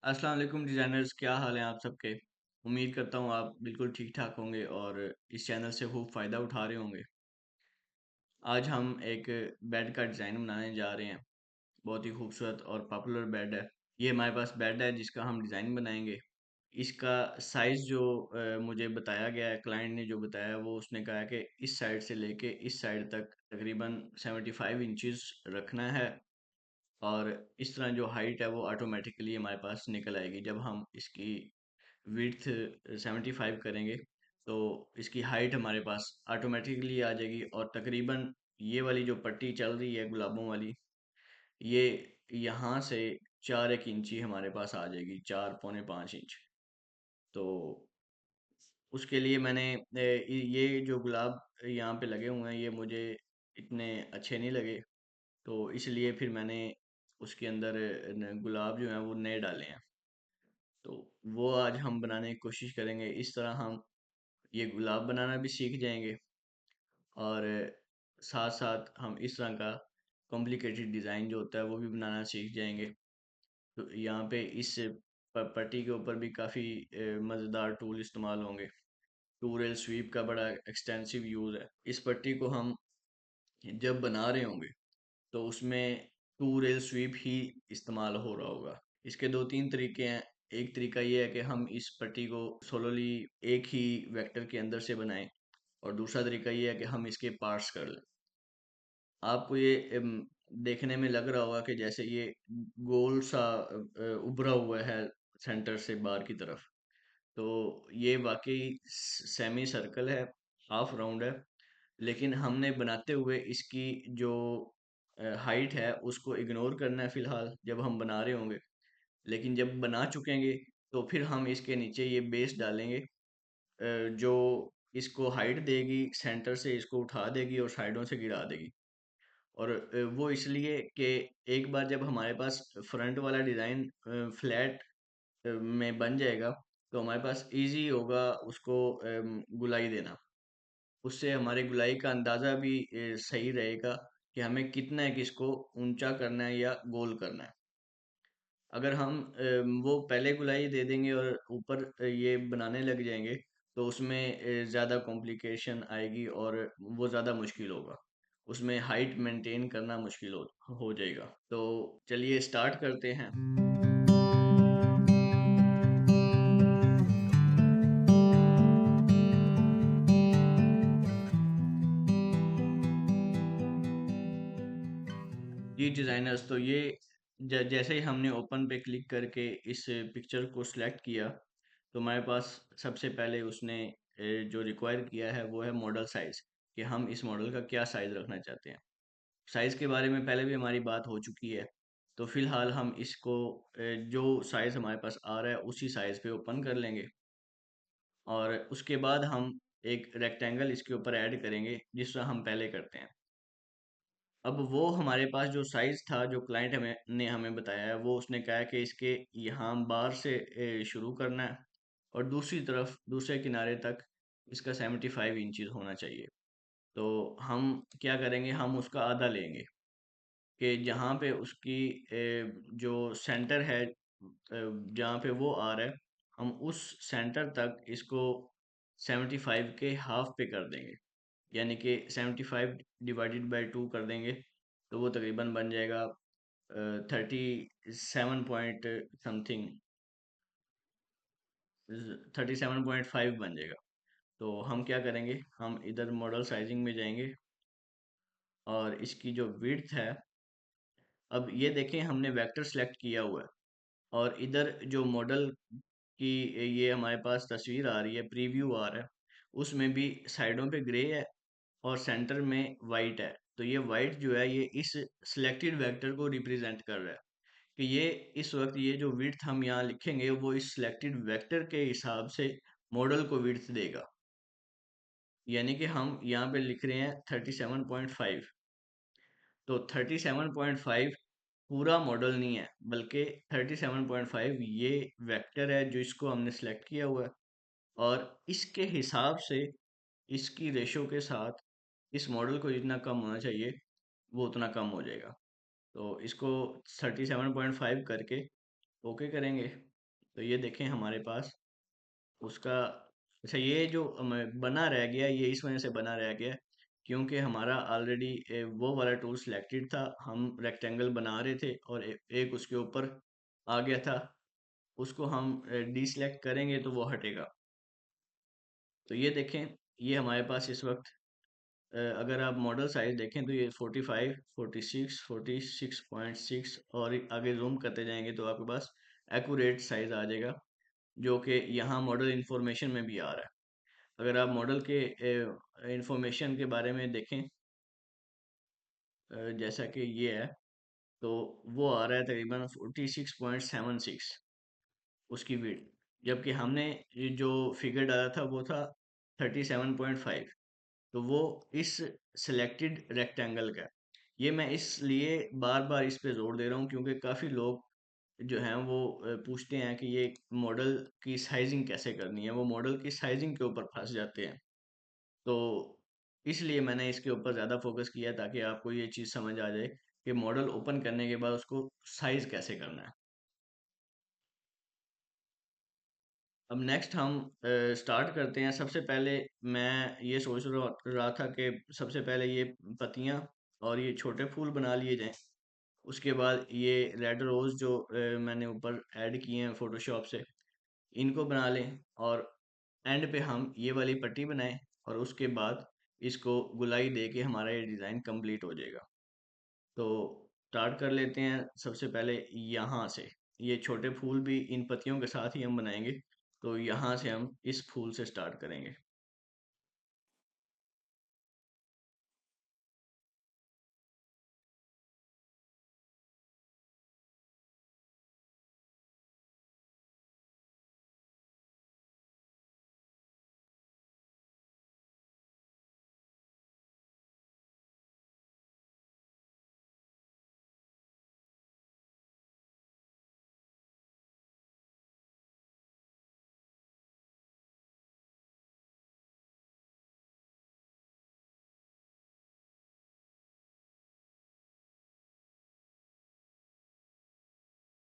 अस्सलाम वालेकुम डिज़ाइनर्स, क्या हाल हैं आप सबके। उम्मीद करता हूँ आप बिल्कुल ठीक ठाक होंगे और इस चैनल से खूब फ़ायदा उठा रहे होंगे। आज हम एक बेड का डिज़ाइन बनाने जा रहे हैं। बहुत ही खूबसूरत और पॉपुलर बेड है। ये हमारे पास बेड है जिसका हम डिज़ाइन बनाएंगे। इसका साइज़ जो मुझे बताया गया है, क्लाइंट ने जो बताया है, वो उसने कहा है कि इस साइड से लेके इस साइड तक तकरीबन 75 इंचज़ रखना है। और इस तरह जो हाइट है वो ऑटोमेटिकली हमारे पास निकल आएगी जब हम इसकी विड्थ 75 करेंगे। तो इसकी हाइट हमारे पास ऑटोमेटिकली आ जाएगी और तकरीबन ये वाली जो पट्टी चल रही है गुलाबों वाली, ये यहाँ से 4 एक इंची हमारे पास आ जाएगी, 4 पौने 5 इंच। तो उसके लिए मैंने ये जो गुलाब यहाँ पे लगे हुए हैं ये मुझे इतने अच्छे नहीं लगे। तो इसलिए फिर मैंने उसके अंदर गुलाब जो हैं वो नए डाले हैं। तो वो आज हम बनाने की कोशिश करेंगे। इस तरह हम ये गुलाब बनाना भी सीख जाएंगे और साथ साथ हम इस तरह का कॉम्प्लिकेटेड डिज़ाइन जो होता है वो भी बनाना सीख जाएंगे। तो यहाँ पे इस पट्टी के ऊपर भी काफ़ी मज़ेदार टूल इस्तेमाल होंगे। टू रेल स्वीप का बड़ा एक्सटेंसिव यूज़ है। इस पट्टी को हम जब बना रहे होंगे तो उसमें टू रेल स्वीप ही इस्तेमाल हो रहा होगा। इसके दो तीन तरीके हैं। एक तरीका ये है कि हम इस पट्टी को सोलोली एक ही वेक्टर के अंदर से बनाएं और दूसरा तरीका ये है कि हम इसके पार्ट्स कर लें। आपको ये देखने में लग रहा होगा कि जैसे ये गोल सा उभरा हुआ है सेंटर से बाहर की तरफ। तो ये वाकई सेमी सर्कल है, हाफ राउंड है। लेकिन हमने बनाते हुए इसकी जो हाइट है उसको इग्नोर करना है फिलहाल जब हम बना रहे होंगे। लेकिन जब बना चुकेंगे तो फिर हम इसके नीचे ये बेस डालेंगे, जो इसको हाइट देगी, सेंटर से इसको उठा देगी और साइडों से गिरा देगी। और वो इसलिए कि एक बार जब हमारे पास फ्रंट वाला डिज़ाइन फ्लैट में बन जाएगा तो हमारे पास इजी होगा उसको गुलाई देना। उससे हमारे गुलाई का अंदाज़ा भी सही रहेगा कि हमें कितना है कि इसको ऊंचा करना है या गोल करना है। अगर हम वो पहले गुलाई दे देंगे और ऊपर ये बनाने लग जाएंगे तो उसमें ज़्यादा कॉम्प्लिकेशन आएगी और वो ज़्यादा मुश्किल होगा। उसमें हाइट मेंटेन करना मुश्किल हो जाएगा। तो चलिए स्टार्ट करते हैं। जी डिज़ाइनर्स, तो ये जैसे ही हमने ओपन पे क्लिक करके इस पिक्चर को सिलेक्ट किया तो हमारे पास सबसे पहले उसने जो रिक्वायर किया है वो है मॉडल साइज़, कि हम इस मॉडल का क्या साइज़ रखना चाहते हैं। साइज़ के बारे में पहले भी हमारी बात हो चुकी है। तो फिलहाल हम इसको जो साइज़ हमारे पास आ रहा है उसी साइज़ पे ओपन कर लेंगे और उसके बाद हम एक रेक्टेंगल इसके ऊपर ऐड करेंगे जिस तरह हम पहले करते हैं। अब वो हमारे पास जो साइज़ था जो क्लाइंट हमें बताया है वो उसने कहा है कि इसके यहाँ बार से शुरू करना है और दूसरी तरफ दूसरे किनारे तक इसका 75 इंचज़ होना चाहिए। तो हम क्या करेंगे, हम उसका आधा लेंगे कि जहाँ पे उसकी जो सेंटर है, जहाँ पे वो आ रहा है, हम उस सेंटर तक इसको 75 के हाफ पे कर देंगे। यानी कि 75 डिवाइडेड बाई 2 कर देंगे तो वो तकरीबन बन जाएगा 37 पॉइंट समथिंग, 37.5 बन जाएगा। तो हम क्या करेंगे, हम इधर मॉडल साइजिंग में जाएंगे और इसकी जो विड्थ है, अब ये देखें हमने वेक्टर सेलेक्ट किया हुआ है और इधर जो मॉडल की ये हमारे पास तस्वीर आ रही है, प्रीव्यू आ रहा है, उसमें भी साइडों पे ग्रे है और सेंटर में वाइट है। तो ये वाइट जो है ये इस सिलेक्टेड वेक्टर को रिप्रेजेंट कर रहा है कि ये इस वक्त ये जो विड्थ हम यहाँ लिखेंगे वो इस सिलेक्टेड वेक्टर के हिसाब से मॉडल को विड्थ देगा। यानी कि हम यहाँ पे लिख रहे हैं 37.5। तो 37.5 पूरा मॉडल नहीं है, बल्कि 37.5 ये वेक्टर है जो इसको हमने सेलेक्ट किया हुआ है और इसके हिसाब से, इसकी रेशो के साथ इस मॉडल को जितना कम होना चाहिए वो उतना कम हो जाएगा। तो इसको 37.5 करके ओके करेंगे। तो ये देखें हमारे पास उसका, अच्छा ये जो बना रह गया, ये इस वजह से बना रह गया क्योंकि हमारा ऑलरेडी वो वाला टूल सिलेक्टेड था, हम रेक्टेंगल बना रहे थे और एक उसके ऊपर आ गया था, उसको हम डीसिलेक्ट करेंगे तो वो हटेगा। तो ये देखें, ये हमारे पास इस वक्त अगर आप मॉडल साइज देखें तो ये 45, 46, 46.6 और आगे जूम करते जाएंगे तो आपके पास एक्यूरेट साइज आ जाएगा, जो कि यहाँ मॉडल इंफॉर्मेशन में भी आ रहा है। अगर आप मॉडल के इंफॉर्मेशन के बारे में देखें, जैसा कि ये है, तो वो आ रहा है तकरीबन 46.76 उसकी विड्थ, जबकि हमने ये जो फिगर डाला था वो था 37.5। तो वो इस सिलेक्टेड रेक्टेंगल का है। ये मैं इसलिए बार बार इस पे जोर दे रहा हूँ क्योंकि काफ़ी लोग जो हैं वो पूछते हैं कि ये मॉडल की साइजिंग कैसे करनी है, वो मॉडल की साइजिंग के ऊपर फंस जाते हैं। तो इसलिए मैंने इसके ऊपर ज़्यादा फोकस किया ताकि आपको ये चीज़ समझ आ जाए कि मॉडल ओपन करने के बाद उसको साइज कैसे करना है। अब नेक्स्ट हम स्टार्ट करते हैं। सबसे पहले मैं ये सोच रहा था कि सबसे पहले ये पत्तियां और ये छोटे फूल बना लिए जाएं। उसके बाद ये रेड रोज़ जो मैंने ऊपर ऐड किए हैं फोटोशॉप से, इनको बना लें और एंड पे हम ये वाली पट्टी बनाएं और उसके बाद इसको गुलाई दे के हमारा ये डिज़ाइन कंप्लीट हो जाएगा। तो स्टार्ट कर लेते हैं सबसे पहले यहाँ से। ये छोटे फूल भी इन पत्तियों के साथ ही हम बनाएंगे, तो यहाँ से हम इस फूल से स्टार्ट करेंगे।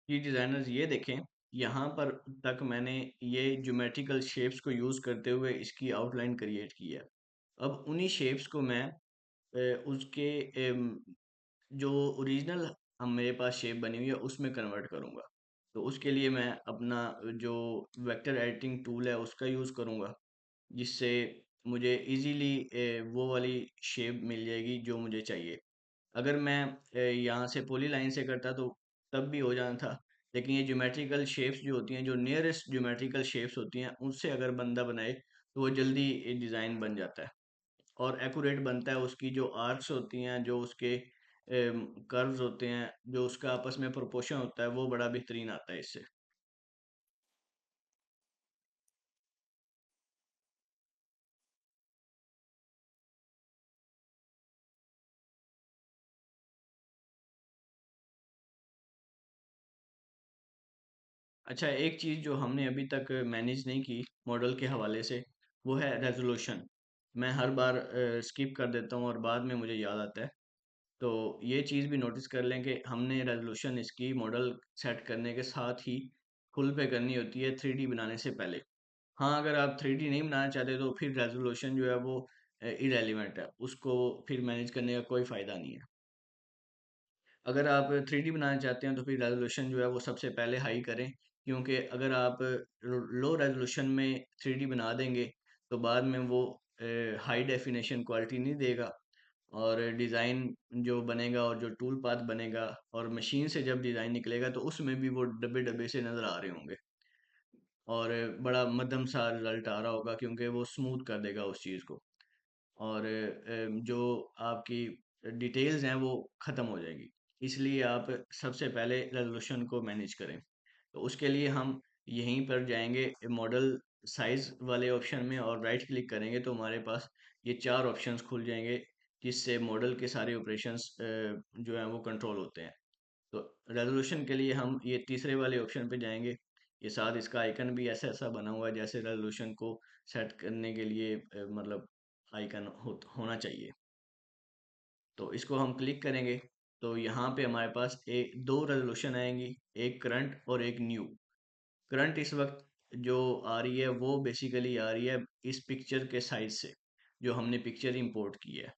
ये डिज़ाइनर्स ये देखें, यहाँ पर तक मैंने ये ज्योमेट्रिकल शेप्स को यूज़ करते हुए इसकी आउटलाइन क्रिएट की है। अब उन्हीं शेप्स को मैं उसके जो ओरिजिनल हम मेरे पास शेप बनी हुई है उसमें कन्वर्ट करूँगा। तो उसके लिए मैं अपना जो वेक्टर एडिटिंग टूल है उसका यूज़ करूँगा, जिससे मुझे इजीली वो वाली शेप मिल जाएगी जो मुझे चाहिए। अगर मैं यहाँ से पॉली लाइन से करता तो तब भी हो जाना था, लेकिन ये ज्योमेट्रिकल शेप्स जो होती हैं, जो नियरेस्ट ज्योमेट्रिकल शेप्स होती हैं, उनसे अगर बंदा बनाए तो वो जल्दी डिज़ाइन बन जाता है और एक्यूरेट बनता है। उसकी जो आर्क्स होती हैं, जो उसके कर्व्स होते हैं, जो उसका आपस में प्रोपोर्शन होता है, वो बड़ा बेहतरीन आता है इससे। अच्छा, एक चीज़ जो हमने अभी तक मैनेज नहीं की मॉडल के हवाले से, वो है रेजोल्यूशन। मैं हर बार स्किप कर देता हूँ और बाद में मुझे याद आता है। तो ये चीज़ भी नोटिस कर लें कि हमने रेजोल्यूशन इसकी मॉडल सेट करने के साथ ही फुल पे करनी होती है 3D बनाने से पहले। हाँ, अगर आप 3D नहीं बनाना चाहते तो फिर रेजोल्यूशन जो है वो इरेलीवेंट है, उसको फिर मैनेज करने का कोई फ़ायदा नहीं है। अगर आप 3D बनाना चाहते हैं तो फिर रेजोल्यूशन जो है वो सबसे पहले हाई करें, क्योंकि अगर आप लो रेजोल्यूशन में 3D बना देंगे तो बाद में वो हाई डेफिनेशन क्वालिटी नहीं देगा और डिज़ाइन जो बनेगा और जो टूल पाथ बनेगा और मशीन से जब डिज़ाइन निकलेगा तो उसमें भी वो डब्बे डब्बे से नज़र आ रहे होंगे और बड़ा मध्यम सा रिजल्ट आ रहा होगा, क्योंकि वो स्मूथ कर देगा उस चीज़ को और जो आपकी डिटेल्स हैं वो ख़त्म हो जाएगी। इसलिए आप सबसे पहले रेज़ोल्यूशन को मैनेज करें। तो उसके लिए हम यहीं पर जाएँगे मॉडल साइज़ वाले ऑप्शन में और राइट क्लिक करेंगे तो हमारे पास ये 4 ऑप्शंस खुल जाएँगे, जिससे मॉडल के सारे ऑपरेशंस जो हैं वो कंट्रोल होते हैं। तो रेज़ोल्यूशन के लिए हम ये तीसरे वाले ऑप्शन पे जाएँगे। ये साथ इसका आइकन भी ऐसा-ऐसा बना हुआ है जैसे रेज़ोल्यूशन को सेट करने के लिए मतलब आइकन होना चाहिए। तो इसको हम क्लिक करेंगे तो यहाँ पे हमारे पास दो रेज़ोल्यूशन आएंगी, एक करंट और एक न्यू। करंट इस वक्त जो आ रही है वो बेसिकली आ रही है इस पिक्चर के साइज से, जो हमने पिक्चर इंपोर्ट की है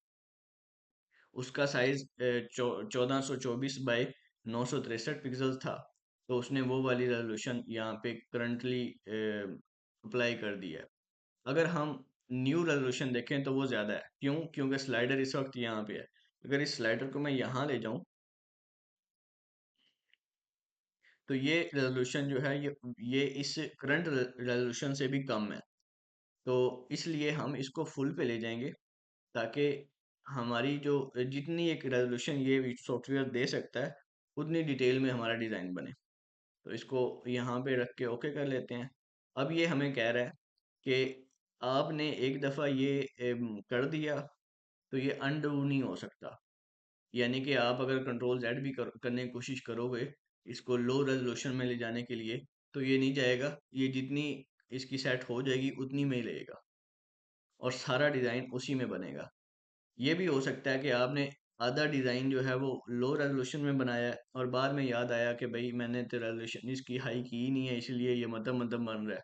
उसका साइज 1424 बाई 963 पिक्सल था। तो उसने वो वाली रेजोल्यूशन यहाँ पे करंटली अप्लाई कर दी है। अगर हम न्यू रेजोल्यूशन देखें तो वो ज़्यादा है। क्यों? क्योंकि स्लाइडर इस वक्त यहाँ पे है। अगर इस स्लाइडर को मैं यहाँ ले जाऊँ तो ये रेजोल्यूशन जो है ये इस करंट रेजोल्यूशन से भी कम है। तो इसलिए हम इसको फुल पे ले जाएंगे ताकि हमारी जो जितनी एक रेजोल्यूशन ये सॉफ्टवेयर दे सकता है उतनी डिटेल में हमारा डिज़ाइन बने। तो इसको यहाँ पे रख के ओके कर लेते हैं। अब ये हमें कह रहा है कि आपने एक दफ़ा ये कर दिया तो ये अनडू नहीं हो सकता। यानी कि आप अगर कंट्रोल जेड भी करने की कोशिश करोगे इसको लो रेजोल्यूशन में ले जाने के लिए तो ये नहीं जाएगा। ये जितनी इसकी सेट हो जाएगी उतनी में ही लेगा और सारा डिज़ाइन उसी में बनेगा। ये भी हो सकता है कि आपने आधा डिज़ाइन जो है वो लो रेजोल्यूशन में बनाया है और बाद में याद आया कि भाई मैंने तो रेजोल्यूशन इसकी हाई की ही नहीं है इसलिए ये मध्यम मध्यम बन रहा है।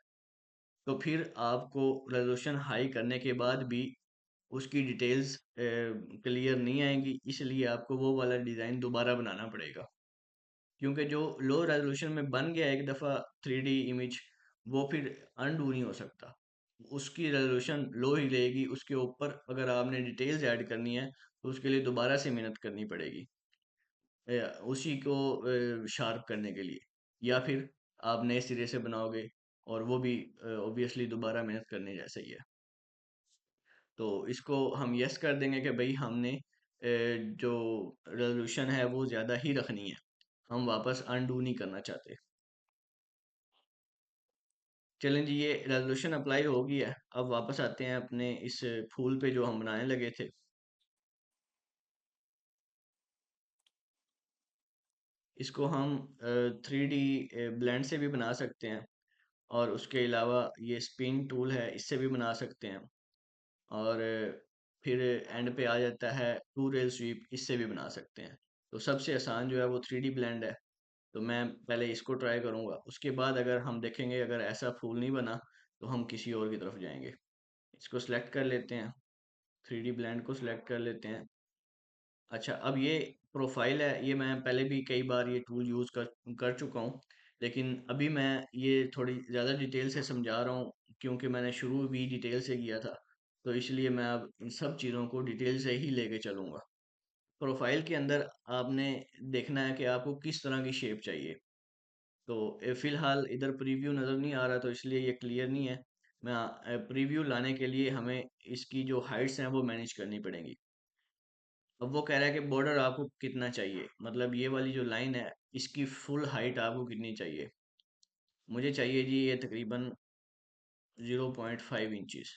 तो फिर आपको रेजोल्यूशन हाई करने के बाद भी उसकी डिटेल्स क्लियर नहीं आएंगी, इसलिए आपको वो वाला डिज़ाइन दोबारा बनाना पड़ेगा। क्योंकि जो लो रेजोल्यूशन में बन गया एक दफ़ा 3D इमेज वो फिर अनडू नहीं हो सकता। उसकी रेजोल्यूशन लो ही रहेगी। उसके ऊपर अगर आपने डिटेल्स ऐड करनी है तो उसके लिए दोबारा से मेहनत करनी पड़ेगी उसी को शार्प करने के लिए। या फिर आप नए सिरे से बनाओगे और वो भी ऑब्वियसली दोबारा मेहनत करने जैसा ही है। तो इसको हम यस कर देंगे कि भाई हमने जो रेजोल्यूशन है वो ज़्यादा ही रखनी है। हम वापस अनडू नहीं करना चाहते। चलें जी, ये रेजोल्यूशन अप्लाई हो गई है। अब वापस आते हैं अपने इस फूल पे जो हम बनाने लगे थे। इसको हम 3D ब्लेंड से भी बना सकते हैं और उसके अलावा ये स्पिन टूल है इससे भी बना सकते हैं। और फिर एंड पे आ जाता है टू रेल स्वीप, इससे भी बना सकते हैं। तो सबसे आसान जो है वो 3D ब्लेंड है। तो मैं पहले इसको ट्राई करूँगा, उसके बाद अगर हम देखेंगे अगर ऐसा फूल नहीं बना तो हम किसी और की तरफ जाएंगे। इसको सिलेक्ट कर लेते हैं, 3D ब्लेंड को सिलेक्ट कर लेते हैं। अच्छा, अब ये प्रोफाइल है, ये मैं पहले भी कई बार ये टूल यूज़ कर चुका हूँ। लेकिन अभी मैं ये थोड़ी ज़्यादा डिटेल से समझा रहा हूँ क्योंकि मैंने शुरू भी डिटेल से किया था। तो इसलिए मैं अब इन सब चीज़ों को डिटेल से ही लेके चलूँगा। प्रोफाइल के अंदर आपने देखना है कि आपको किस तरह की शेप चाहिए। तो फ़िलहाल इधर प्रीव्यू नज़र नहीं आ रहा तो इसलिए ये क्लियर नहीं है। मैं प्रीव्यू लाने के लिए हमें इसकी जो हाइट्स हैं वो मैनेज करनी पड़ेंगी। अब वो कह रहा है कि बॉर्डर आपको कितना चाहिए, मतलब ये वाली जो लाइन है इसकी फुल हाइट आपको कितनी चाहिए। मुझे चाहिए जी ये तकरीबन 0.5 इंचज़।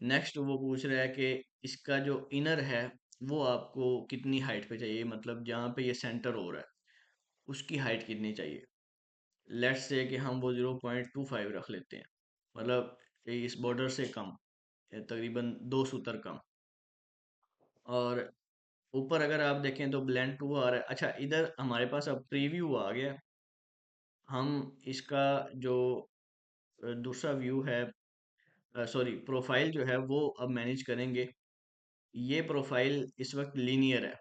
नेक्स्ट वो पूछ रहा है कि इसका जो इनर है वो आपको कितनी हाइट पे चाहिए, मतलब जहाँ पे ये सेंटर हो रहा है उसकी हाइट कितनी चाहिए। लेट्स से कि हम वो 0.25 रख लेते हैं, मतलब इस बॉर्डर से कम, तकरीबन 2 सूतर कम। और ऊपर अगर आप देखें तो ब्लेंड टू आ रहा है। अच्छा, इधर हमारे पास अब प्रीव्यू आ गया। हम इसका जो दूसरा व्यू है, सॉरी प्रोफाइल जो है वो अब मैनेज करेंगे। ये प्रोफाइल इस वक्त लीनियर है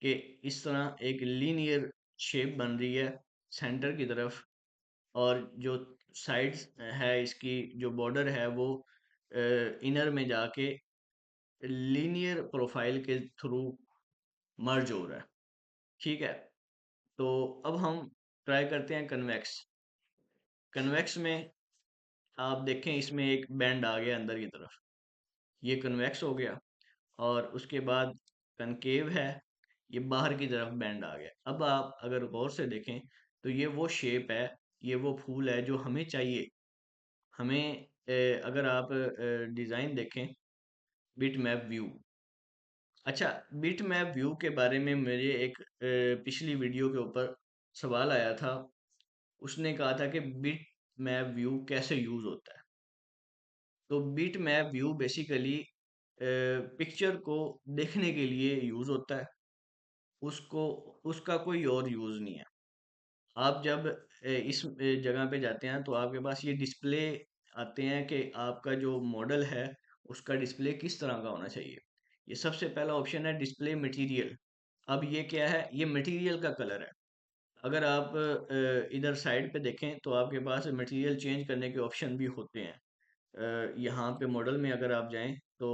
कि इस तरह एक लीनियर शेप बन रही है सेंटर की तरफ। और जो साइड्स है इसकी जो बॉर्डर है वो इनर में जाके लीनियर प्रोफाइल के थ्रू मर्ज हो रहा है। ठीक है, तो अब हम ट्राई करते हैं कन्वेक्स। कन्वेक्स में आप देखें इसमें एक बैंड आ गया अंदर की तरफ, ये कन्वेक्स हो गया। और उसके बाद कनकेव है, ये बाहर की तरफ बैंड आ गया। अब आप अगर गौर से देखें तो ये वो शेप है, ये वो फूल है जो हमें चाहिए। हमें अगर आप डिज़ाइन देखें, बिट मैप व्यू। अच्छा, बिट मैप व्यू के बारे में मेरे एक पिछली वीडियो के ऊपर सवाल आया था। उसने कहा था कि बिट मैप व्यू कैसे यूज़ होता है। तो bit map view basically picture को देखने के लिए यूज़ होता है। उसको उसका कोई और यूज़ नहीं है। आप जब इस जगह पे जाते हैं तो आपके पास ये डिस्प्ले आते हैं कि आपका जो मॉडल है उसका डिस्प्ले किस तरह का होना चाहिए। ये सबसे पहला ऑप्शन है डिस्प्ले मटेरियल। अब ये क्या है, ये मटेरियल का कलर है। अगर आप इधर साइड पे देखें तो आपके पास मटेरियल चेंज करने के ऑप्शन भी होते हैं। यहाँ पे मॉडल में अगर आप जाएं तो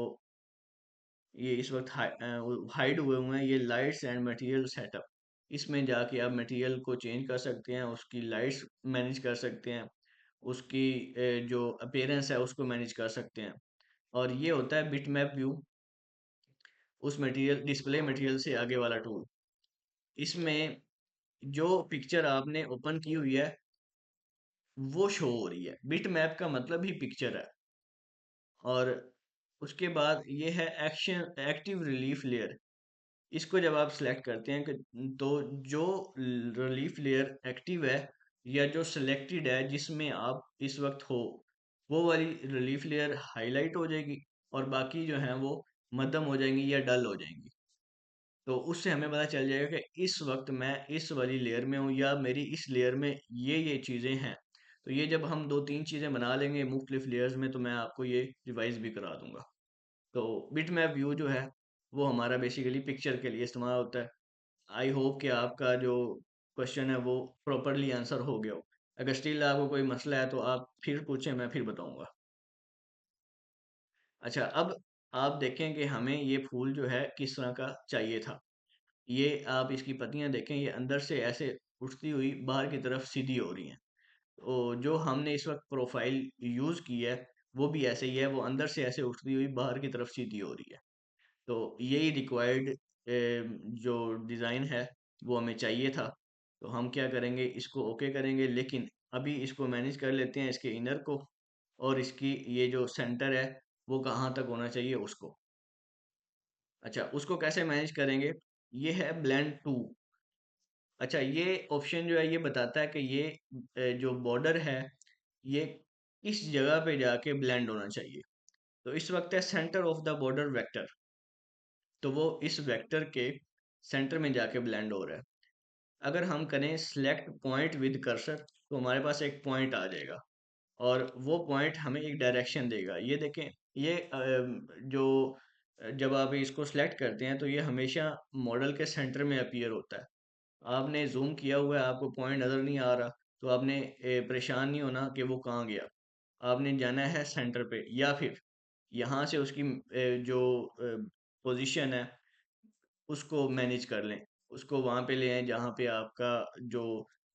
ये इस वक्त हाइड हुए हुए हैं, ये लाइट्स एंड मटेरियल सेटअप। इसमें जाके आप मटेरियल को चेंज कर सकते हैं, उसकी लाइट्स मैनेज कर सकते हैं, उसकी जो अपीयरेंस है उसको मैनेज कर सकते हैं। और ये होता है बिटमैप व्यू, उस मटेरियल डिस्प्ले मटेरियल से आगे वाला टूल। इसमें जो पिक्चर आपने ओपन की हुई है वो शो हो रही है। बिटमैप का मतलब ही पिक्चर है। और उसके बाद ये है एक्शन एक्टिव रिलीफ लेयर। इसको जब आप सिलेक्ट करते हैं तो जो रिलीफ लेयर एक्टिव है या जो सिलेक्टेड है जिसमें आप इस वक्त हो, वो वाली रिलीफ लेयर हाईलाइट हो जाएगी और बाकी जो है वो मध्यम हो जाएंगी या डल हो जाएंगी। तो उससे हमें पता चल जाएगा कि इस वक्त मैं इस वाली लेयर में हूँ या मेरी इस लेयर में ये चीज़ें हैं। तो ये जब हम दो तीन चीज़ें बना लेंगे मुख्तलिफ लेयर्स में तो मैं आपको ये रिवाइज भी करा दूंगा। तो बिटमैप व्यू जो है वो हमारा बेसिकली पिक्चर के लिए इस्तेमाल होता है। आई होप कि आपका जो क्वेश्चन है वो प्रॉपरली आंसर हो गया हो। अगर स्टिल आपको कोई मसला है तो आप फिर पूछें, मैं फिर बताऊंगा। अच्छा, अब आप देखें कि हमें ये फूल जो है किस तरह का चाहिए था। ये आप इसकी पत्तियां देखें, ये अंदर से ऐसे उठती हुई बाहर की तरफ सीधी हो रही हैं। तो जो हमने इस वक्त प्रोफाइल यूज की है वो भी ऐसे ही है, वो अंदर से ऐसे उठती हुई बाहर की तरफ सीधी हो रही है। तो यही रिक्वायर्ड जो डिज़ाइन है वो हमें चाहिए था। तो हम क्या करेंगे, इसको ओके करेंगे, लेकिन अभी इसको मैनेज कर लेते हैं इसके इनर को। और इसकी ये जो सेंटर है वो कहाँ तक होना चाहिए उसको। अच्छा, उसको कैसे मैनेज करेंगे, ये है ब्लेंड टू। अच्छा, ये ऑप्शन जो है ये बताता है कि ये जो बॉर्डर है ये इस जगह पे जाके ब्लेंड होना चाहिए। तो इस वक्त है centre of the border vector. तो वो इस वेक्टर के सेंटर में जाके ब्लेंड हो रहा है। अगर हम करें सिलेक्ट पॉइंट विद कर्सर तो हमारे पास एक पॉइंट आ जाएगा और वो पॉइंट हमें एक डायरेक्शन देगा। ये देखें, ये जो जब आप इसको सिलेक्ट करते हैं तो ये हमेशा मॉडल के सेंटर में अपीयर होता है। आपने जूम किया हुआ है, आपको पॉइंट नज़र नहीं आ रहा, तो आपने परेशान नहीं होना कि वो कहाँ गया। आपने जाना है सेंटर पे या फिर यहाँ से उसकी जो पोजीशन है उसको मैनेज कर लें, उसको वहाँ पे ले आएं जहाँ पे आपका जो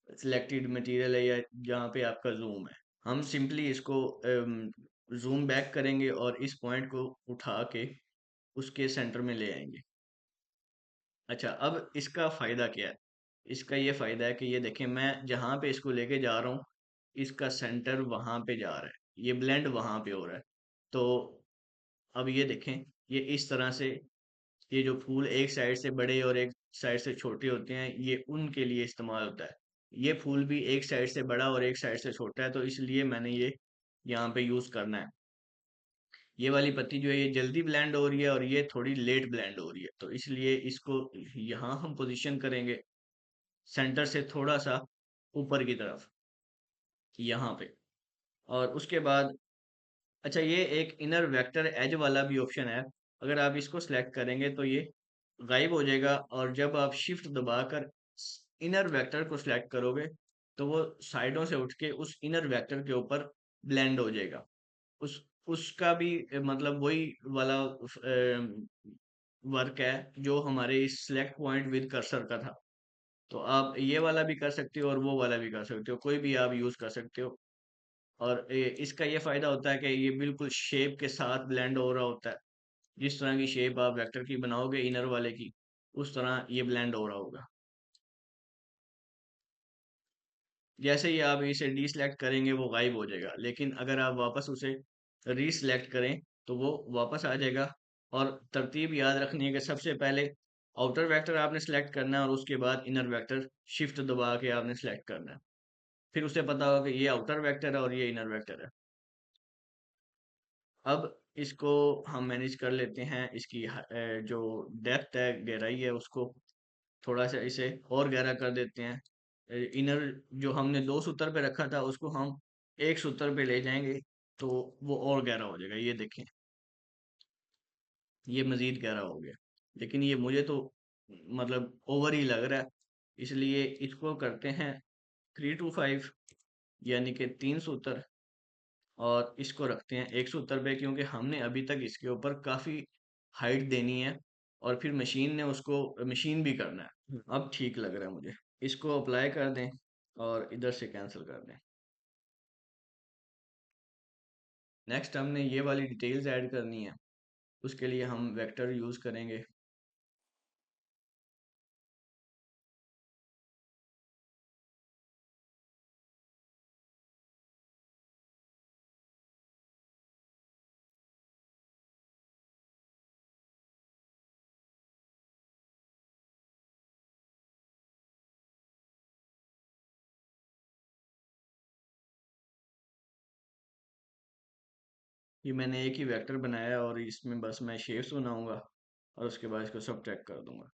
सिलेक्टेड मटेरियल है या जहाँ पे आपका जूम है। हम सिंपली इसको जूम बैक करेंगे और इस पॉइंट को उठा के उसके सेंटर में ले आएंगे। अच्छा, अब इसका फ़ायदा क्या है? इसका ये फ़ायदा है कि ये देखें, मैं जहाँ पे इसको लेके जा रहा हूँ इसका सेंटर वहाँ पे जा रहा है, ये ब्लेंड वहाँ पे हो रहा है। तो अब ये देखें, ये इस तरह से ये जो फूल एक साइड से बड़े और एक साइड से छोटे होते हैं ये उनके लिए इस्तेमाल होता है। ये फूल भी एक साइड से बड़ा और एक साइड से छोटा है तो इसलिए मैंने ये यहाँ पे यूज करना है। ये वाली पत्ती जो है ये जल्दी ब्लेंड हो रही है और ये थोड़ी लेट ब्लेंड हो रही है, तो इसलिए इसको यहाँ हम पोजीशन करेंगे सेंटर से थोड़ा सा ऊपर की तरफ, यहाँ पे। और उसके बाद अच्छा, ये एक इनर वेक्टर एज वाला भी ऑप्शन है। अगर आप इसको सिलेक्ट करेंगे तो ये गायब हो जाएगा और जब आप शिफ्ट दबाकर इनर वेक्टर को सिलेक्ट करोगे तो वो साइडों से उठ के उस इनर वेक्टर के ऊपर ब्लेंड हो जाएगा। उस उसका भी मतलब वही वाला वर्क है जो हमारे इस सिलेक्ट पॉइंट विद कर्सर का था। तो आप ये वाला भी कर सकते हो और वो वाला भी कर सकते हो, कोई भी आप यूज कर सकते हो। और इसका ये फायदा होता है कि ये बिल्कुल शेप के साथ ब्लेंड हो रहा होता है। जिस तरह की शेप आप वेक्टर की बनाओगे इनर वाले की, उस तरह ये ब्लेंड हो रहा होगा। जैसे ही आप इसे डीसेलेक्ट करेंगे वो गायब हो जाएगा, लेकिन अगर आप वापस उसे रीसेलेक्ट करें तो वो वापस आ जाएगा। और तरतीब याद रखनी है कि सबसे पहले आउटर वेक्टर आपने सेलेक्ट करना है और उसके बाद इनर वेक्टर शिफ्ट दबा के आपने सेलेक्ट करना है। फिर उसे पता होगा कि ये आउटर वेक्टर है और ये इनर वेक्टर है। अब इसको हम मैनेज कर लेते हैं, इसकी जो डेप्थ है, गहराई है, उसको थोड़ा सा इसे और गहरा कर देते हैं। इनर जो हमने दो सूत्र पे रखा था उसको हम एक सूत्र पे ले जाएंगे, तो वो और गहरा हो जाएगा। ये देखें, ये मजीद गहरा हो गया, लेकिन ये मुझे तो मतलब ओवर ही लग रहा है। इसलिए इसको करते हैं 3 to 5, यानी कि 3 सूत्र, और इसको रखते हैं एक सूत्र पे, क्योंकि हमने अभी तक इसके ऊपर काफी हाइट देनी है, और फिर मशीन ने उसको मशीन भी करना है। अब ठीक लग रहा है मुझे। इसको अप्लाई कर दें और इधर से कैंसिल कर दें। नेक्स्ट हमने ये वाली डिटेल्स ऐड करनी है। उसके लिए हम वेक्टर यूज़ करेंगे। ये मैंने एक ही वेक्टर बनाया है, और इसमें बस मैं शेप्स बनाऊंगा और उसके बाद इसको सब ट्रैक कर दूंगा।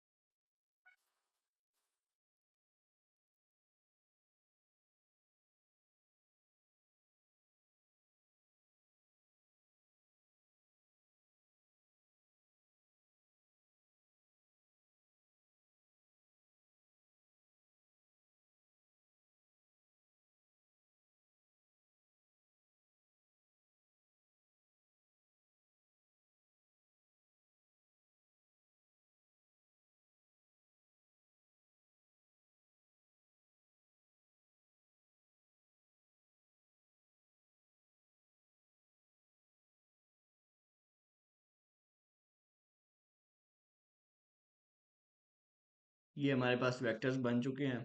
ये हमारे पास वेक्टर्स बन चुके हैं।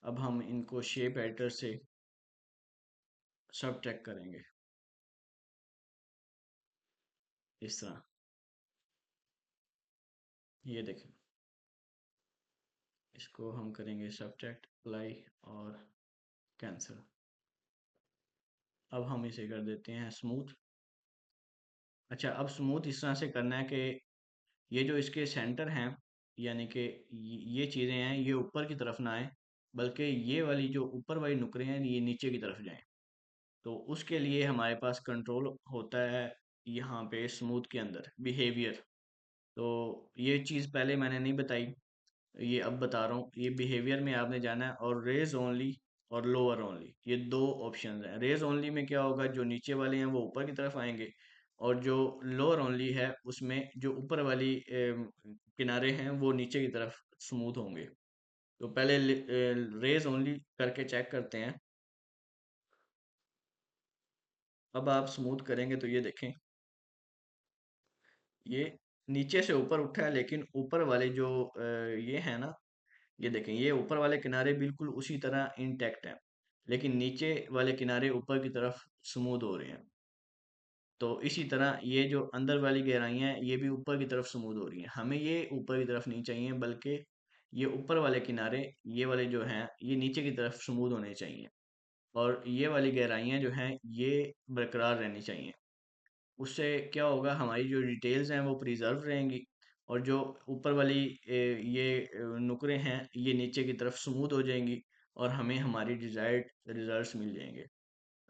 अब हम इनको शेप एडिटर से सब ट्रैक करेंगे, इस तरह। ये देखें, इसको हम करेंगे सब्ट्रैक्ट, अप्लाई और कैंसिल। अब हम इसे कर देते हैं स्मूथ। अच्छा, अब स्मूथ इस तरह से करना है कि ये जो इसके सेंटर हैं, यानी कि ये चीज़ें हैं, ये ऊपर की तरफ ना आए, बल्कि ये वाली जो ऊपर वाली नुकरे हैं ये नीचे की तरफ जाएं। तो उसके लिए हमारे पास कंट्रोल होता है यहाँ पे स्मूथ के अंदर, बिहेवियर। तो ये चीज़ पहले मैंने नहीं बताई, ये अब बता रहा हूँ। ये बिहेवियर में आपने जाना है, और रेज ओनली और लोअर ओनली, ये दो ऑप्शन हैं। रेज ओनली में क्या होगा, जो नीचे वाले हैं वो ऊपर की तरफ आएंगे, और जो लोअर ओनली है उसमें जो ऊपर वाली किनारे हैं वो नीचे की तरफ स्मूथ होंगे। तो पहले रेज ओनली करके चेक करते हैं। अब आप स्मूथ करेंगे तो ये देखें, ये नीचे से ऊपर उठा है, लेकिन ऊपर वाले जो ये है ना, ये देखें, ये ऊपर वाले किनारे बिल्कुल उसी तरह इंटैक्ट हैं, लेकिन नीचे वाले किनारे ऊपर की तरफ स्मूथ हो रहे हैं। तो इसी तरह ये जो अंदर वाली गहराइयाँ हैं ये भी ऊपर की तरफ स्मूथ हो रही हैं। हमें ये ऊपर की तरफ नहीं चाहिए, बल्कि ये ऊपर वाले किनारे, ये वाले जो हैं, ये नीचे की तरफ स्मूथ होने चाहिए, और ये वाली गहराइयाँ जो हैं ये बरकरार रहनी चाहिए। उससे क्या होगा, हमारी जो डिटेल्स हैं वो प्रिजर्व रहेंगी, और जो ऊपर वाली नुकरे हैं ये नीचे की तरफ स्मूथ हो जाएंगी, और हमें हमारी डिज़ायर्ड रिजल्ट्स मिल जाएंगे।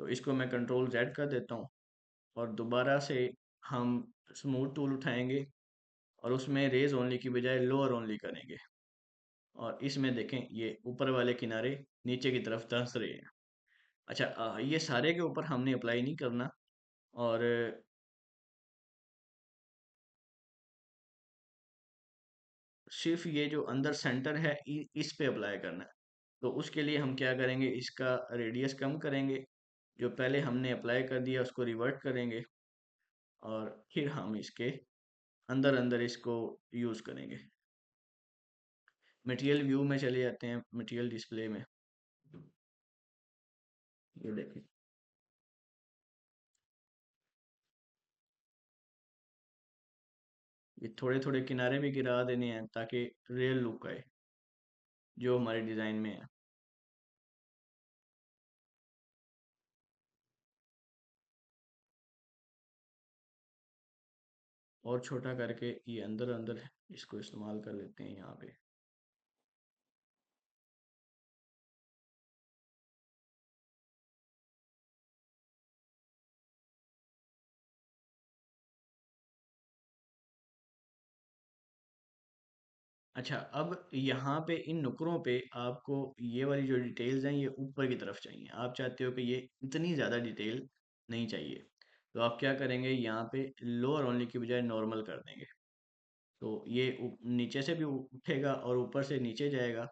तो इसको मैं कंट्रोल जेड कर देता हूँ, और दोबारा से हम स्मूथ टूल उठाएंगे, और उसमें रेज ओनली की बजाय लोअर ओनली करेंगे, और इसमें देखें ये ऊपर वाले किनारे नीचे की तरफ धंस रहे हैं। अच्छा, ये सारे के ऊपर हमने अप्लाई नहीं करना, और सिर्फ ये जो अंदर सेंटर है इस पे अप्लाई करना है। तो उसके लिए हम क्या करेंगे, इसका रेडियस कम करेंगे, जो पहले हमने अप्लाई कर दिया उसको रिवर्ट करेंगे, और फिर हम इसके अंदर अंदर इसको यूज़ करेंगे। मटेरियल व्यू में चले जाते हैं, मटेरियल डिस्प्ले में। ये देखिए, ये थोड़े थोड़े किनारे भी गिरा देने हैं ताकि रियल लुक आए जो हमारे डिज़ाइन में है। और छोटा करके ये अंदर अंदर इसको इस्तेमाल कर लेते हैं यहाँ पे। अच्छा, अब यहाँ पे इन नुकरों पे आपको ये वाली जो डिटेल्स हैं ये ऊपर की तरफ चाहिए। आप चाहते हो कि ये इतनी ज़्यादा डिटेल नहीं चाहिए, तो आप क्या करेंगे, यहाँ पे लोअर ओनली की बजाय नॉर्मल कर देंगे। तो ये नीचे से भी उठेगा और ऊपर से नीचे जाएगा,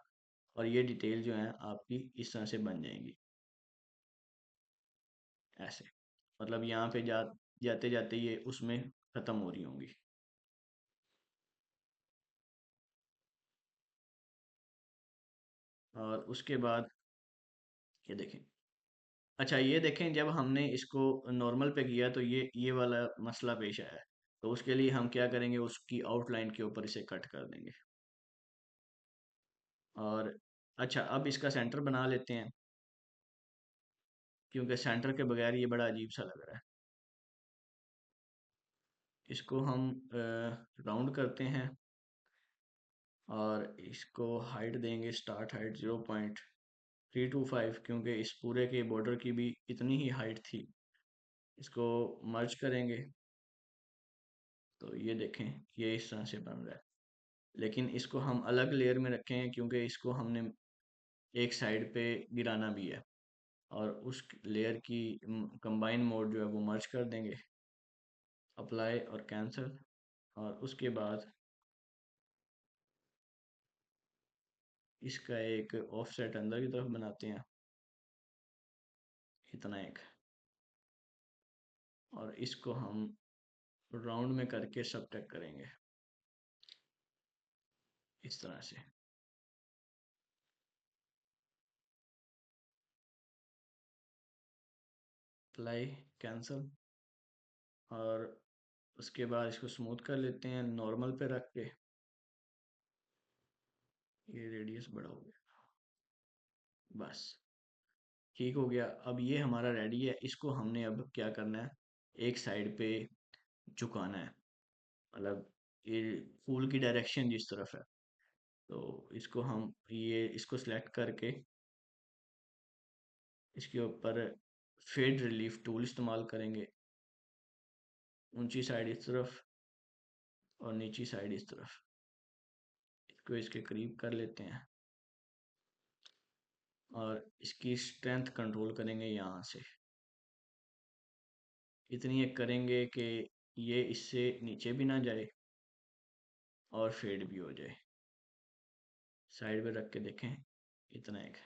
और ये डिटेल जो है आपकी इस तरह से बन जाएंगी ऐसे। मतलब यहाँ पे जाते जाते ये उसमें ख़त्म हो रही होंगी। और उसके बाद ये देखें। अच्छा, ये देखें, जब हमने इसको नॉर्मल पे किया तो ये वाला मसला पेश आया है। तो उसके लिए हम क्या करेंगे, उसकी आउटलाइन के ऊपर इसे कट कर देंगे। और अच्छा, अब इसका सेंटर बना लेते हैं, क्योंकि सेंटर के बगैर ये बड़ा अजीब सा लग रहा है। इसको हम राउंड करते हैं, और इसको हाइट देंगे, स्टार्ट हाइट 0.325, क्योंकि इस पूरे के बॉर्डर की भी इतनी ही हाइट थी। इसको मर्ज करेंगे, तो ये देखें, ये इस तरह से बन रहा है। लेकिन इसको हम अलग लेयर में रखें, क्योंकि इसको हमने एक साइड पे गिराना भी है। और उस लेयर की कंबाइन मोड जो है वो मर्ज कर देंगे, अप्लाई और कैंसिल। और उसके बाद इसका एक ऑफसेट अंदर की तरफ बनाते हैं, इतना एक। और इसको हम राउंड में करके सबट्रैक्ट करेंगे इस तरह से। Apply, cancel. और उसके बाद इसको स्मूथ कर लेते हैं नॉर्मल पे रख के। ये रेडियस बड़ा हो गया, बस ठीक हो गया। अब ये हमारा रेडी है। इसको हमने अब क्या करना है, एक साइड पे झुकाना है। मतलब ये फूल की डायरेक्शन जिस तरफ है, तो इसको हम ये इसको सिलेक्ट करके इसके ऊपर फेड रिलीफ टूल इस्तेमाल करेंगे। ऊंची साइड इस तरफ और नीची साइड इस तरफ, इसको इसके करीब कर लेते हैं। और इसकी स्ट्रेंथ कंट्रोल करेंगे यहाँ से, इतनी एक करेंगे कि ये इससे नीचे भी ना जाए और फेड भी हो जाए। साइड पे रख के देखें, इतना एक।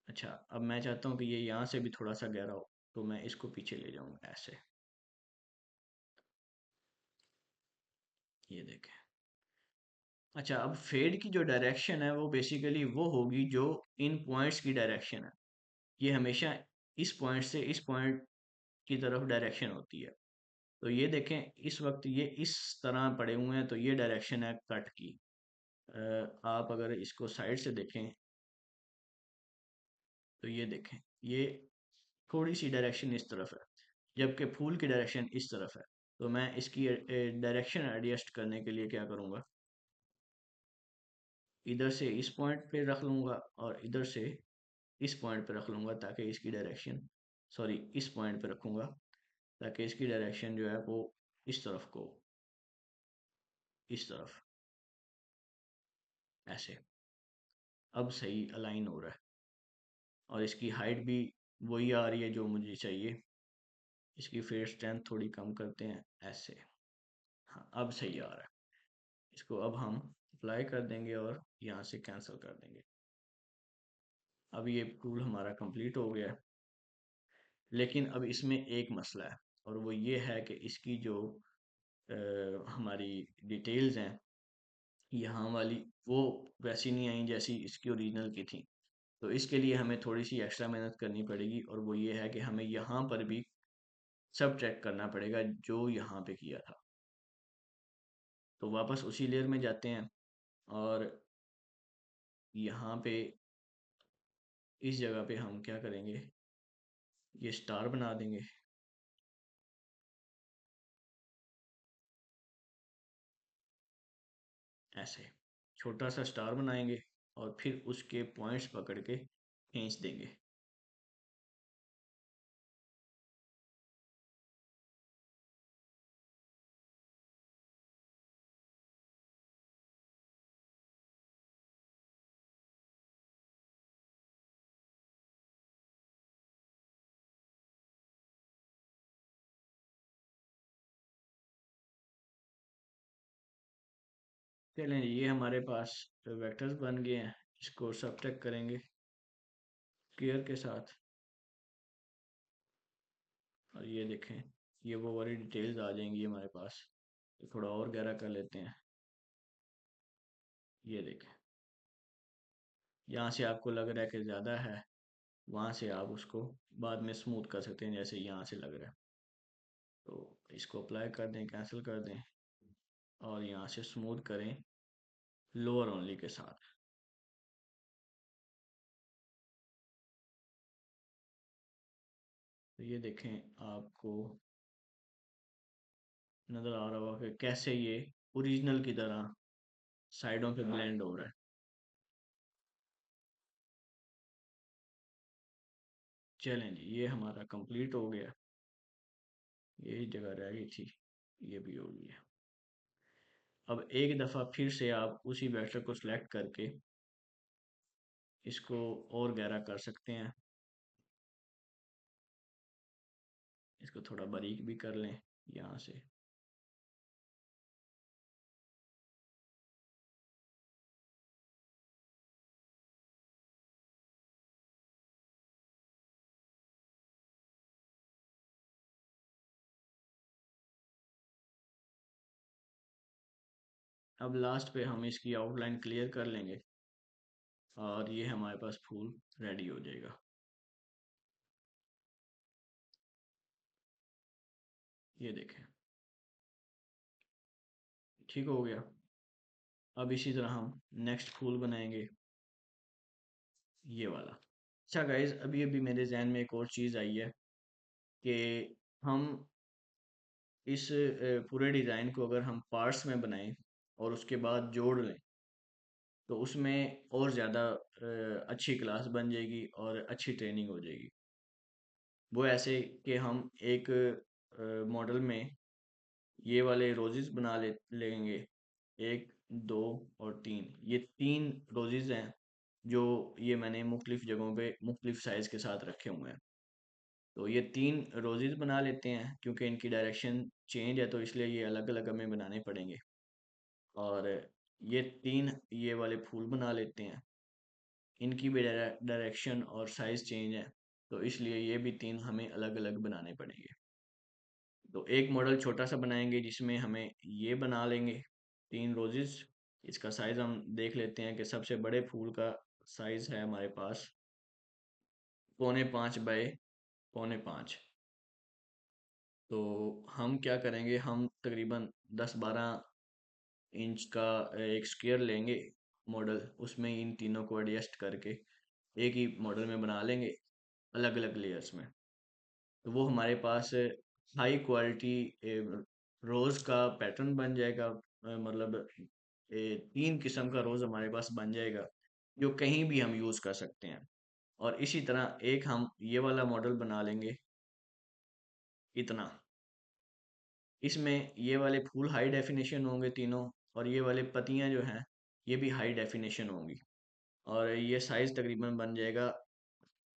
अच्छा, अब मैं चाहता हूँ कि ये यहाँ से भी थोड़ा सा गहरा हो, तो मैं इसको पीछे ले जाऊँगा ऐसे। ये देखें। अच्छा, अब फेड की जो डायरेक्शन है वो बेसिकली वो होगी जो इन पॉइंट्स की डायरेक्शन है। ये हमेशा इस पॉइंट से इस पॉइंट की तरफ डायरेक्शन होती है। तो ये देखें, इस वक्त ये इस तरह पड़े हुए हैं, तो ये डायरेक्शन है कट की। आप अगर इसको साइड से देखें, तो ये देखें, ये थोड़ी सी डायरेक्शन इस तरफ है, जबकि फूल की डायरेक्शन इस तरफ है। तो मैं इसकी डायरेक्शन एडजस्ट करने के लिए क्या करूँगा, इधर से इस पॉइंट पे रख लूँगा और इधर से इस पॉइंट पे रख लूँगा, ताकि इसकी डायरेक्शन, सॉरी, इस पॉइंट पे रखूँगा ताकि इसकी डायरेक्शन जो है वो इस तरफ को, इस तरफ ऐसे। अब सही अलाइन हो रहा है, और इसकी हाइट भी वही आ रही है जो मुझे चाहिए। इसकी फेस स्ट्रेंथ थोड़ी कम करते हैं ऐसे। हाँ, अब सही आ रहा है। इसको अब हम अप्लाई कर देंगे और यहाँ से कैंसिल कर देंगे। अब ये टूल हमारा कंप्लीट हो गया है। लेकिन अब इसमें एक मसला है, और वो ये है कि इसकी जो हमारी डिटेल्स हैं यहाँ वाली, वो वैसी नहीं आई जैसी इसकी ओरिजिनल की थी। तो इसके लिए हमें थोड़ी सी एक्स्ट्रा मेहनत करनी पड़ेगी, और वो ये है कि हमें यहाँ पर भी सब ट्रैक करना पड़ेगा जो यहाँ पे किया था। तो वापस उसी लेयर में जाते हैं, और यहाँ पे इस जगह पे हम क्या करेंगे, ये स्टार बना देंगे ऐसे। छोटा सा स्टार बनाएंगे और फिर उसके पॉइंट्स पकड़ के खींच देंगे। चलें ये हमारे पास वेक्टर्स बन गए हैं। इसको सब्ट्रैक्ट करेंगे स्क्वायर के साथ। और ये देखें, ये वो वाली डिटेल्स आ जाएंगी हमारे पास। तो थोड़ा और गहरा कर लेते हैं। ये देखें, यहाँ से आपको लग रहा है कि ज़्यादा है, वहाँ से आप उसको बाद में स्मूथ कर सकते हैं, जैसे यहाँ से लग रहा है। तो इसको अप्लाई कर दें, कैंसिल कर दें, और यहाँ से स्मूथ करें लोअर ओनली के साथ। तो ये देखें, आपको नज़र आ रहा होगा कि कैसे ये ओरिजिनल की तरह साइडों पे ब्लेंड हो रहा है। चलें जी, ये हमारा कंप्लीट हो गया। यही जगह रह गई थी, ये भी हो गया। अब एक दफ़ा फिर से आप उसी वेक्टर को सिलेक्ट करके इसको और गहरा कर सकते हैं। इसको थोड़ा बारीक भी कर लें यहाँ से। अब लास्ट पे हम इसकी आउटलाइन क्लियर कर लेंगे और ये हमारे पास फूल रेडी हो जाएगा। ये देखें, ठीक हो गया। अब इसी तरह हम नेक्स्ट फूल बनाएंगे, ये वाला। अच्छा गाइज, अभी अभी मेरे जहन में एक और चीज़ आई है कि हम इस पूरे डिज़ाइन को अगर हम पार्ट्स में बनाएं और उसके बाद जोड़ लें, तो उसमें और ज़्यादा अच्छी क्लास बन जाएगी और अच्छी ट्रेनिंग हो जाएगी। वो ऐसे कि हम एक मॉडल में ये वाले रोजेस बना लेंगे, एक, दो और तीन। ये तीन रोजेस हैं जो ये मैंने मुख्तलिफ जगहों पे मुख्तलिफ साइज़ के साथ रखे हुए हैं। तो ये तीन रोजेस बना लेते हैं, क्योंकि इनकी डायरेक्शन चेंज है तो इसलिए ये अलग अलग हमें बनाने पड़ेंगे। और ये तीन ये वाले फूल बना लेते हैं, इनकी भी डायरेक्शन और साइज़ चेंज है, तो इसलिए ये भी तीन हमें अलग अलग बनाने पड़ेंगे। तो एक मॉडल छोटा सा बनाएंगे जिसमें हमें ये बना लेंगे तीन रोजेस। इसका साइज़ हम देख लेते हैं कि सबसे बड़े फूल का साइज़ है हमारे पास 5.25 बाय 5.25। तो हम क्या करेंगे, हम तकरीबन 10-12 इंच का एक स्क्वायर लेंगे मॉडल, उसमें इन तीनों को एडजस्ट करके एक ही मॉडल में बना लेंगे अलग अलग लेयर्स में। तो वो हमारे पास हाई क्वालिटी रोज़ का पैटर्न बन जाएगा। मतलब तीन किस्म का रोज़ हमारे पास बन जाएगा जो कहीं भी हम यूज़ कर सकते हैं। और इसी तरह एक हम ये वाला मॉडल बना लेंगे इतना। इसमें ये वाले फूल हाई डेफिनेशन होंगे तीनों, और ये वाले पत्तियां जो हैं ये भी हाई डेफिनेशन होंगी। और ये साइज़ तकरीबन बन जाएगा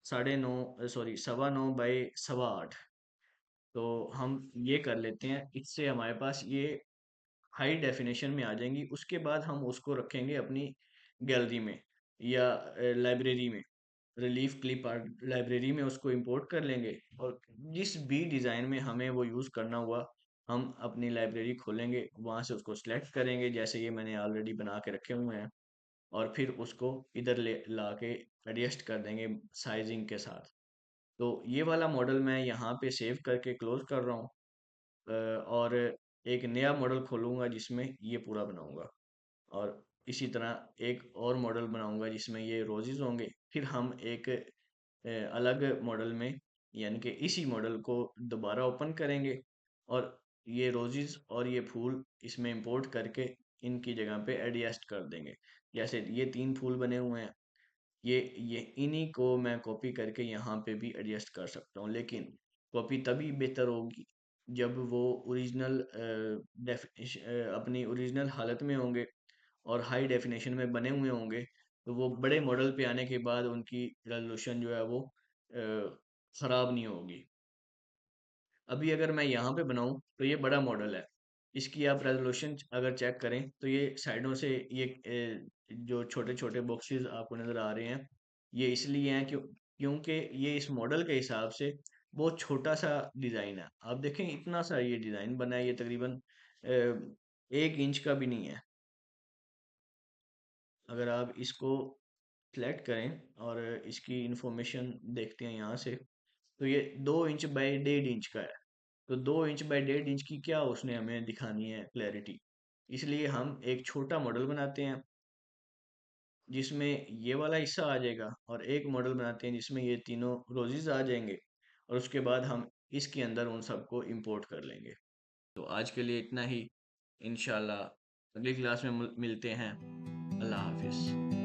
9.5, सॉरी 9.25 बाय 8.25। तो हम ये कर लेते हैं, इससे हमारे पास ये हाई डेफिनेशन में आ जाएंगी। उसके बाद हम उसको रखेंगे अपनी गैलरी में या लाइब्रेरी में, रिलीफ क्लिप आर्ट लाइब्रेरी में उसको इंपोर्ट कर लेंगे। और जिस भी डिज़ाइन में हमें वो यूज़ करना हुआ, हम अपनी लाइब्रेरी खोलेंगे, वहाँ से उसको सिलेक्ट करेंगे जैसे ये मैंने ऑलरेडी बना के रखे हुए हैं, और फिर उसको इधर ले ला के एडजस्ट कर देंगे साइजिंग के साथ। तो ये वाला मॉडल मैं यहाँ पे सेव करके क्लोज कर रहा हूँ। और एक नया मॉडल खोलूँगा जिसमें ये पूरा बनाऊँगा। और इसी तरह एक और मॉडल बनाऊँगा जिसमें ये रोजेज़ होंगे। फिर हम एक अलग मॉडल में, यानी कि इसी मॉडल को दोबारा ओपन करेंगे और ये रोजेज़ और ये फूल इसमें इंपोर्ट करके इनकी जगह पे एडजस्ट कर देंगे। जैसे ये तीन फूल बने हुए हैं, ये इन्हीं को मैं कॉपी करके यहाँ पे भी एडजस्ट कर सकता हूँ। लेकिन कॉपी तभी बेहतर होगी जब वो ओरिजिनल अपनी ओरिजिनल हालत में होंगे और हाई डेफिनेशन में बने हुए होंगे। तो वो बड़े मॉडल पे आने के बाद उनकी रेजोल्यूशन जो है वो ख़राब नहीं होगी। अभी अगर मैं यहाँ पे बनाऊँ तो ये बड़ा मॉडल है, इसकी आप रेजोल्यूशन अगर चेक करें तो ये साइडों से ये जो छोटे छोटे बॉक्सेस आपको नज़र आ रहे हैं, ये इसलिए हैं क्योंकि ये इस मॉडल के हिसाब से बहुत छोटा सा डिज़ाइन है। आप देखें इतना सा ये डिज़ाइन बना है, ये तकरीबन 1 इंच का भी नहीं है। अगर आप इसको सेलेक्ट करें और इसकी इंफॉर्मेशन देखते हैं यहाँ से, तो ये 2 इंच बाई 1.5 इंच का है। तो 2 इंच बाई 1.5 इंच की क्या उसने हमें दिखानी है क्लैरिटी, इसलिए हम एक छोटा मॉडल बनाते हैं जिसमें ये वाला हिस्सा आ जाएगा, और एक मॉडल बनाते हैं जिसमें ये तीनों रोजेज आ जाएंगे, और उसके बाद हम इसके अंदर उन सबको इंपोर्ट कर लेंगे। तो आज के लिए इतना ही। इंशाल्लाह अगली क्लास में मिलते हैं। अल्लाह हाफिज़।